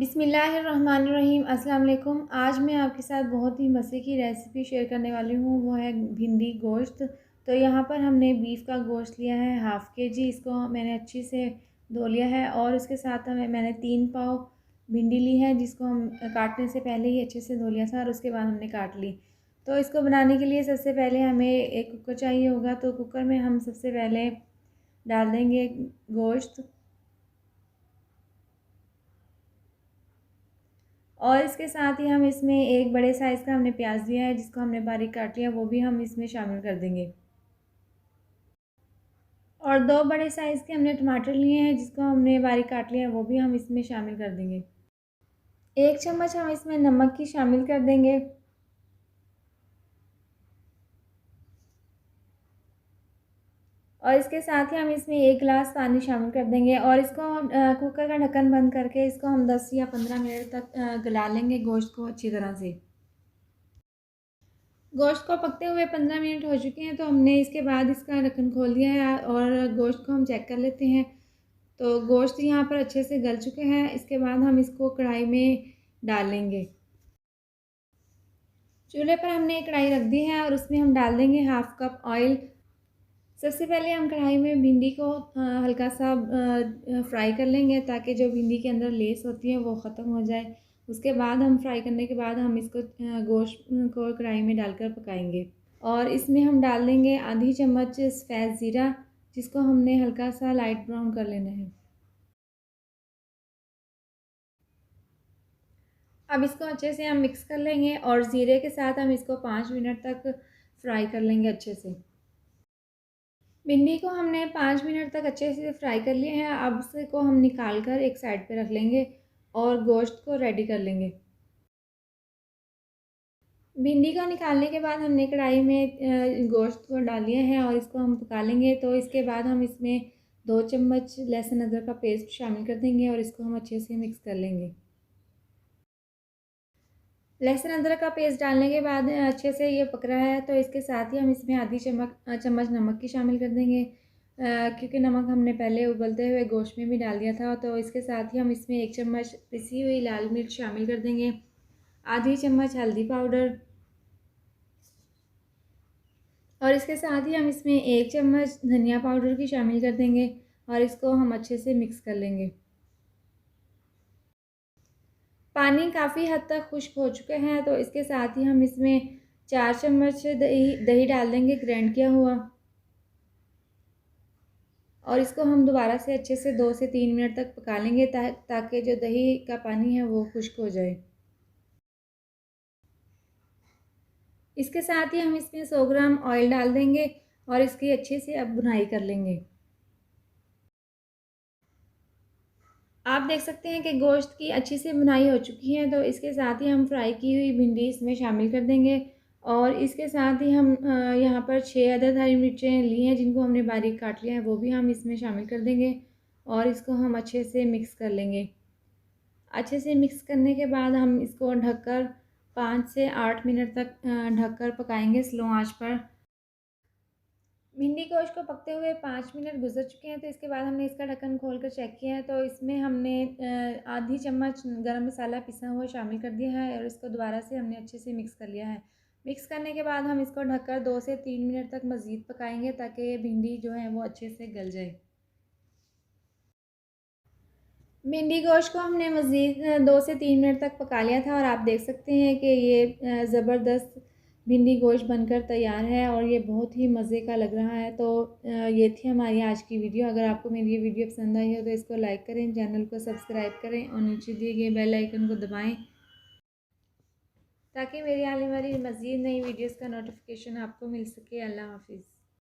बिस्मिल्लाहिर्रहमानिर्रहीम। अस्सलाम वालेकुम। आज मैं आपके साथ बहुत ही मज़े की रेसिपी शेयर करने वाली हूँ, वो है भिंडी गोश्त। तो यहाँ पर हमने बीफ का गोश्त लिया है हाफ़ के जी। इसको मैंने अच्छी से धो लिया है और उसके साथ मैंने 3 पाव भिंडी ली है, जिसको हम काटने से पहले ही अच्छे से धो लिया था और उसके बाद हमने काट ली। तो इसको बनाने के लिए सबसे पहले हमें एक कुकर चाहिए होगा। तो कुकर में हम सबसे पहले डाल देंगे गोश्त और इसके साथ ही हम इसमें एक बड़े साइज़ का हमने प्याज लिया है, जिसको हमने बारीक काट लिया, वो भी हम इसमें शामिल कर देंगे। और 2 बड़े साइज़ के हमने टमाटर लिए हैं, जिसको हमने बारीक काट लिया है, वो भी हम इसमें शामिल कर देंगे। 1 चम्मच हम इसमें नमक की शामिल कर देंगे। और इसके साथ ही हम इसमें 1 गिलास पानी शामिल कर देंगे और इसको कुकर का ढक्कन बंद करके इसको हम 10 या 15 मिनट तक गला लेंगे गोश्त को अच्छी तरह से। गोश्त को पकते हुए 15 मिनट हो चुके हैं, तो हमने इसके बाद इसका ढक्कन खोल दिया है और गोश्त को हम चेक कर लेते हैं। तो गोश्त यहाँ पर अच्छे से गल चुके हैं। इसके बाद हम इसको कढ़ाई में डाल लेंगे। चूल्हे पर हमने एक कढ़ाई रख दी है और उसमें हम डाल देंगे हाफ़ कप ऑयल। सबसे पहले हम कढ़ाई में भिंडी को हल्का सा फ्राई कर लेंगे, ताकि जो भिंडी के अंदर लेस होती है वो ख़त्म हो जाए। उसके बाद हम फ्राई करने के बाद हम इसको गोश्त को कढ़ाई में डालकर पकाएंगे और इसमें हम डाल देंगे आधी चम्मच सफ़ेद ज़ीरा, जिसको हमने हल्का सा लाइट ब्राउन कर लेना है। अब इसको अच्छे से हम मिक्स कर लेंगे और ज़ीरे के साथ हम इसको 5 मिनट तक फ्राई कर लेंगे अच्छे से। भिंडी को हमने 5 मिनट तक अच्छे से फ्राई कर लिया है। अब इसको हम निकाल कर एक साइड पे रख लेंगे और गोश्त को रेडी कर लेंगे। भिंडी को निकालने के बाद हमने कढ़ाई में गोश्त को डाल लिया है और इसको हम पका लेंगे। तो इसके बाद हम इसमें 2 चम्मच लहसुन अदरक का पेस्ट शामिल कर देंगे और इसको हम अच्छे से मिक्स कर लेंगे। लहसुन अदरक का पेस्ट डालने के बाद अच्छे से ये पक रहा है, तो इसके साथ ही हम इसमें आधी चम्मच नमक की शामिल कर देंगे, क्योंकि नमक हमने पहले उबलते हुए गोश्त में भी डाल दिया था। तो इसके साथ ही हम इसमें 1 चम्मच पिसी हुई लाल मिर्च शामिल कर देंगे, आधी चम्मच हल्दी पाउडर और इसके साथ ही हम इसमें 1 चम्मच धनिया पाउडर की शामिल कर देंगे और इसको हम अच्छे से मिक्स कर लेंगे। पानी काफ़ी हद तक खुश्क हो चुके हैं, तो इसके साथ ही हम इसमें 4 चम्मच दही दही डाल देंगे ग्राइंड किया हुआ और इसको हम दोबारा से अच्छे से 2 से 3 मिनट तक पका लेंगे, ताकि जो दही का पानी है वो खुश्क हो जाए। इसके साथ ही हम इसमें 100 ग्राम ऑयल डाल देंगे और इसकी अच्छे से अब भुनाई कर लेंगे। आप देख सकते हैं कि गोश्त की अच्छी से भुनाई हो चुकी है, तो इसके साथ ही हम फ्राई की हुई भिंडी इसमें शामिल कर देंगे और इसके साथ ही हम यहाँ पर 6 अदद हरी मिर्चें ली हैं, जिनको हमने बारीक काट लिया है, वो भी हम इसमें शामिल कर देंगे और इसको हम अच्छे से मिक्स कर लेंगे। अच्छे से मिक्स करने के बाद हम इसको ढककर 5 से 8 मिनट तक ढककर पकाएंगे स्लो आंच पर। भिंडी गोश्त को पकते हुए 5 मिनट गुजर चुके हैं, तो इसके बाद हमने इसका ढक्कन खोलकर चेक किया है, तो इसमें हमने आधी चम्मच गरम मसाला पिसा हुआ शामिल कर दिया है और इसको दोबारा से हमने अच्छे से मिक्स कर लिया है। मिक्स करने के बाद हम इसको ढककर 2 से 3 मिनट तक मज़ीद पकाएंगे, ताकि भिंडी जो है वो अच्छे से गल जाए। भिंडी गोश्त को हमने मज़ीद 2 से 3 मिनट तक पका लिया था और आप देख सकते हैं कि ये ज़बरदस्त भिंडी गोश्त बनकर तैयार है और ये बहुत ही मज़े का लग रहा है। तो ये थी हमारी आज की वीडियो। अगर आपको मेरी ये वीडियो पसंद आई हो तो इसको लाइक करें, चैनल को सब्सक्राइब करें और नीचे दिए गए बेल आइकन को दबाएँ, ताकि मेरी आने वाली मज़ीद नई वीडियोज़ का नोटिफिकेशन आपको मिल सके। अल्लाह हाफ़िज़।